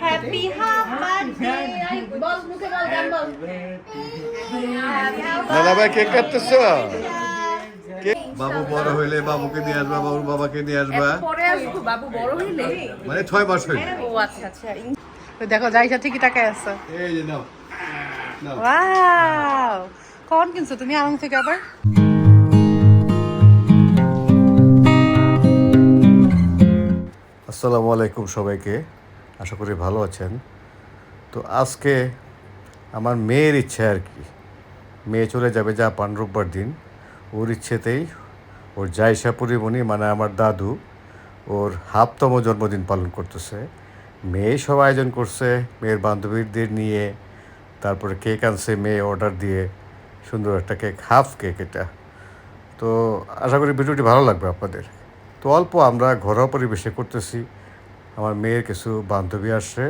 Happy half birthday বল মুখে বল গান বল দাদা ভাই কেক কাটতেছো? বাবু বড় হইলে বাবুকে নিয়ে আসবা, বাবুর বাবাকে নিয়ে আসবা। পরে আসবো বাবু বড় হইলে মানে 6 মাস হইলে। ও আচ্ছা আচ্ছা দেখো যাইছা ঠিকই তাকায় আছে। এই যে নাও নাও। ওয়াও কোন কিনছো তুমি আড়ং থেকে আবার? আসসালামু আলাইকুম সবাইকে, আশা করি ভালো আছেন। তো আজকে আমার মেয়ের ইচ্ছে আর কি, মেয়ে চলে যাবে জাপান রোববার দিন। ওর ইচ্ছেতেই ওর জায়সা পরিমণি মানে আমার দাদু ওর হাফতম জন্মদিন পালন করতেছে। মেয়ে সব আয়োজন করছে, মেয়ের বান্ধবীদের নিয়ে, তারপরে কেক আনছে মেয়ে অর্ডার দিয়ে, সুন্দর একটা কেক, হাফ কেক এটা। তো আশা করি ভিডিওটি ভালো লাগবে আপনাদের। তো অল্প আমরা ঘরোয়া পরিবেশে করতেছি। আমার মেয়ের কিছু বান্ধবী আসছে,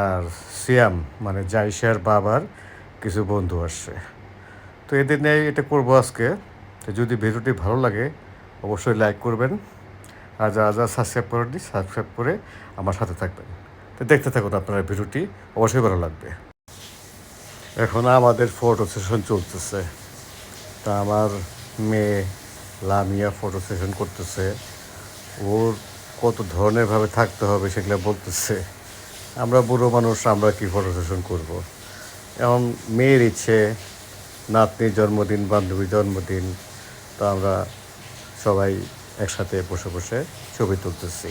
আর সিয়াম মানে জাইশার বাবার কিছু বন্ধু আসছে। তো এদের নিয়ে এটা করবো আজকে। তো যদি ভিডিওটি ভালো লাগে অবশ্যই লাইক করবেন, আর যারা যারা সাবস্ক্রাইব করেননি সাবস্ক্রাইব করে আমার সাথে থাকবেন। তো দেখতে থাকুন আপনারা, ভিডিওটি অবশ্যই ভালো লাগবে। এখন আমাদের ফটো সেশন চলতেছে। তা আমার মেয়ে লামিয়া ফটো সেশন করতেছে, ওর কত ধরনেরভাবে থাকতে হবে সেগুলো বলতেছে। আমরা বুড়ো মানুষ, আমরা কি ফটো সেশন করবো? এমন মেয়ের ইচ্ছে, নাতনির জন্মদিন, বান্ধবীর জন্মদিন, তো আমরা সবাই একসাথে বসে বসে ছবি তুলতেছি।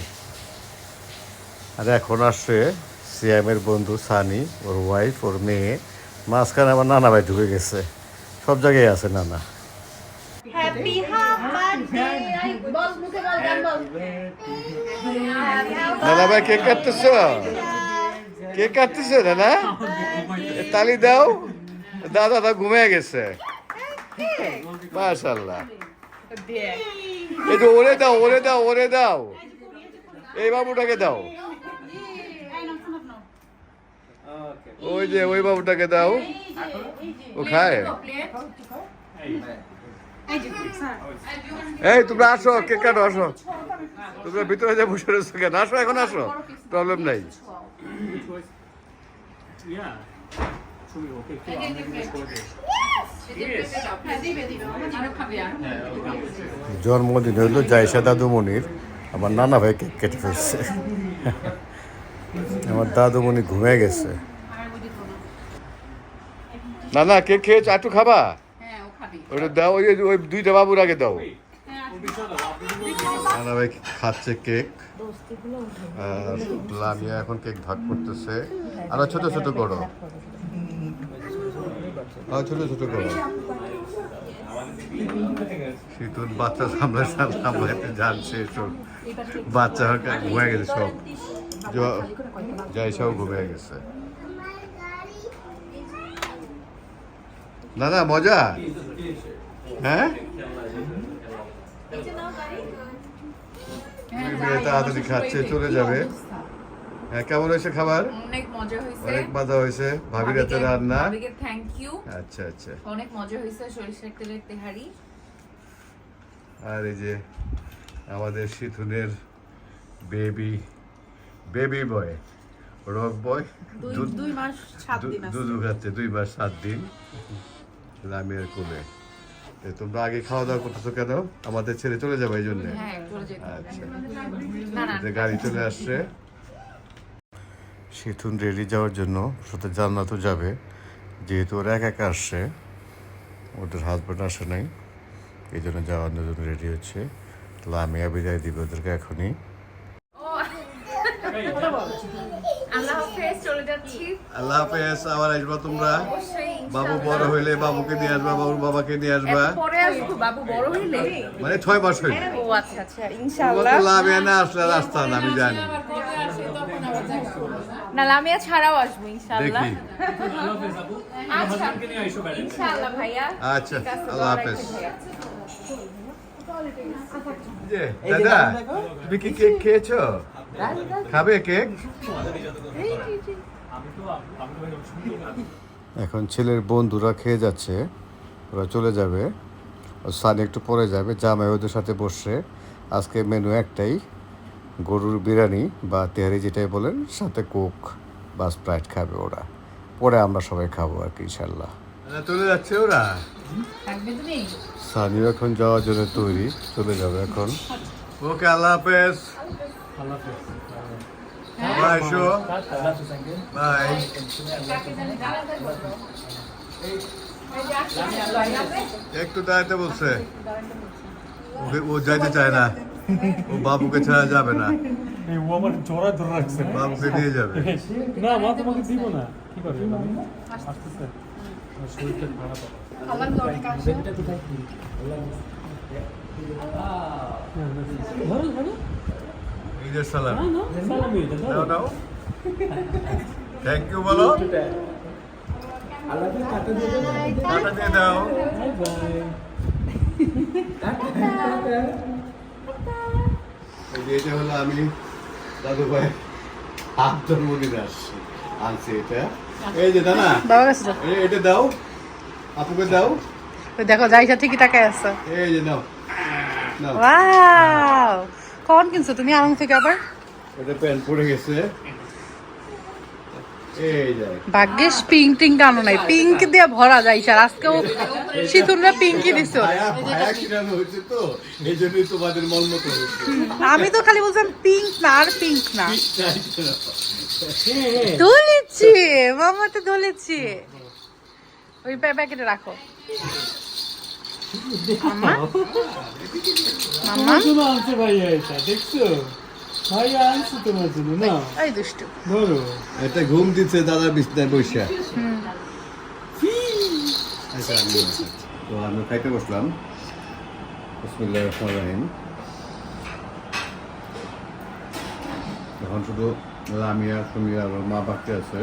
আর এখন আসছে সিয়ামের বন্ধু সানি, ওর ওয়াইফ, ওর মেয়ে, মাঝখানে আমার নানা ভাই ঢুকে গেছে। সব জায়গায় আছে নানা। হ্যাপি হাফ বার্থডে বল মুখে বল গান বল নানা ভাই কেক কাটতেছো? কেক কাটতেছো নানা? তালি দাও। দাদা দাদা ঘুমিয়ে গেছে। মাশাআল্লাহ। এই যে ওরে দাও, ওরে দাও, ওরে দাও, এই বাবুটাকে দাও, ওই যে ওই বাবুটাকে দাও, ও খায়। এই তোমরা আসো, কেক কাটো, আসো। তোমরা ভিতরে যা বসে রয়েছো কেন? আসো, এখন আসো, প্রবলেম নাই। জন্মদিন হইল জায়সা দাদুমণির, আমার নানা ভাই কেক কেটে ফেলছে। আমার দাদুমণি ঘুমিয়ে গেছে। নানা কেক খেয়েছো? একটু খাবা? ওটা দাও, ওই দুইটা বাবুর আগে দাও। নানা ভাই খাচ্ছে কেক, আর লামিয়া এখন কেক ভাগ করতেছে। আর ছোট ছোট করো, ছোট ছোট করো। শীতুন বাচ্চা সামলাইতে জানছে, সব বাচ্চা ঘুমিয়ে গেছে, সব যাই সব ঘুমিয়ে গেছে। না না মজা, হ্যাঁ তাড়াতাড়ি খাচ্ছে, চলে যাবে। হ্যাঁ, কেমন হয়েছে খাবার? অনেক মজা হয়েছে, অনেক মজা হয়েছে। ভাবির হাতে রান্না। ভাবিকে থ্যাংক ইউ। আচ্ছা আচ্ছা, অনেক মজা হয়েছে, সরিষার তেলের তেহারি। আর এই যে আমাদের শীতুনের বেবি, বেবি বয়, রক বয়, 2 মাস 7 দিন আছে। দুধ খাচ্ছে 2 মাস 7 দিন লামিয়ার কোলে। তোমরা আগে খাওয়া দাওয়া করতেছো কেন? আমাদের ছেড়ে চলে যাবে এই জন্য? হ্যাঁ চলে যেতে হবে। আচ্ছা, না না গাড়ি চলে আসছে। শীতুন রেডি যাওয়ার জন্য, সাথে জান্নাতও যাবে, যেহেতু ওরা একা একা আসছে, ওদের হাজব্যান্ড আসে নাই, এই জন্য যাওয়ার জন্য রেডি হচ্ছে। লামিয়া বিদায় দিবে ওদেরকে এখনই। আল্লাহ হাফেজ, চলে যাচ্ছি। আল্লাহ হাফেজ, আবার আসবা তোমরা। অবশ্যই বাবু বড় হইলে বাবুকে নিয়ে আসবা, বাবুর বাবাকে নিয়ে আসবা। পরে আসবো বাবু বড় হইলে। মানে 6 মাস হইলে। ও আচ্ছা আচ্ছা ইনশাআল্লাহ। লামিয়া না আসলে রাস্তা না, আমি জানি। না লামিয়া ছাড়াও আসবো ইনশাআল্লাহ। দেখি। আচ্ছা ইনশাআল্লাহ ভাইয়া। আচ্ছা, ঠিক আছে, আল্লাহ দোয়া হাফেজ। রাখবেন ভাইয়া। যে দাদা, তুমি কি কেক খেয়েছো? খাবে কেক? এখন ছেলের বন্ধুরা খেয়ে যাচ্ছে, ওরা চলে যাবে। সানি একটু পরে যাবে, জামাই ওদের সাথে বসছে। আজকে মেনু একটাই, গরুর বিরিয়ানি বা তেহারি যেটাই বলেন, সাথে কোক বা স্প্রাইট খাবে ওরা। পরে আমরা সবাই খাবো আর কি ইনশাল্লাহ। চলে যাচ্ছে ওরা। সানিও এখন যাওয়ার জন্য তৈরি, চলে যাবে এখন। ওকে, আল্লাহ হাফেজ। বাই শো, বাই। একটু দাঁড়াতে বলছে, ও যাইতে চায় না, ও বাবুকে ছাড়া যাবে না। ও আমার জোড়া ধরে রাখছে, বাবুকে নিয়ে যাবে। না মা তোমাকে দিব না, কি করে আসতেছে, শরীরটা খারাপ। ধরো ধরো, ঈদের সালাম। সালামি নাও নাও, থ্যাংক ইউ বলো, টাটা দিয়ে দাও। Bye bye. এটা হলো আমি দাদু ভাই হাত জন্মদিন আসছি, আনছি এটা। এই যে দাদা, বাবা কাছে যাও। এটা দাও, আপুকে দাও। ওই দেখো যাইসা ঠিকই টাকায় আছে। এই যে নাও নাও। ওয়াও, কোন কিনছো তুমি আড়ং থেকে আবার? এটা প্যান্ট পরে গেছে। এই যে ভাগ্যিস পিঙ্ক টিঙ্ক আনো নাই, পিঙ্ক দিয়ে ভরা যায় স্যার। আজকেও শীতুনরা পিঙ্কই দিছো। ভায়া কিনানো হয়েছে তো, এই জন্যই তোমাদের মন মতো হয়েছে। আমি তো খালি বলছিলাম পিঙ্ক না, আর পিঙ্ক না। দোলেছি মামা, তো দোলেছি। ওই প্যাকেটে রাখো মামা। মামা জন্য আনছে ভাইয়া, এটা দেখছো ভাইয়া আনছে তোমার জন্য। না এই দুষ্টু, ধরো, এটা ঘুম দিচ্ছে দাদা বিছনায় বসে। তো আমি খাইতে বসলাম। বিসমিল্লাহির রহমানির রহিম। এখন শুধু লামিয়া, সুমিয়া আর মা বাকি আছে,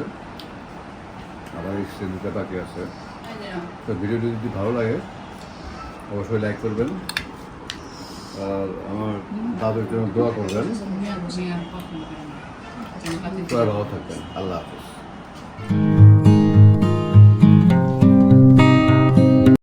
আবার স্ত্রী দুটা বাকি আছে। তো ভিডিওটি যদি ভালো লাগে অবশ্যই লাইক করবেন, আর আমার দাদুর জন্য দোয়া করবেন। সবাই ভালো থাকবেন। আল্লাহ হাফেজ।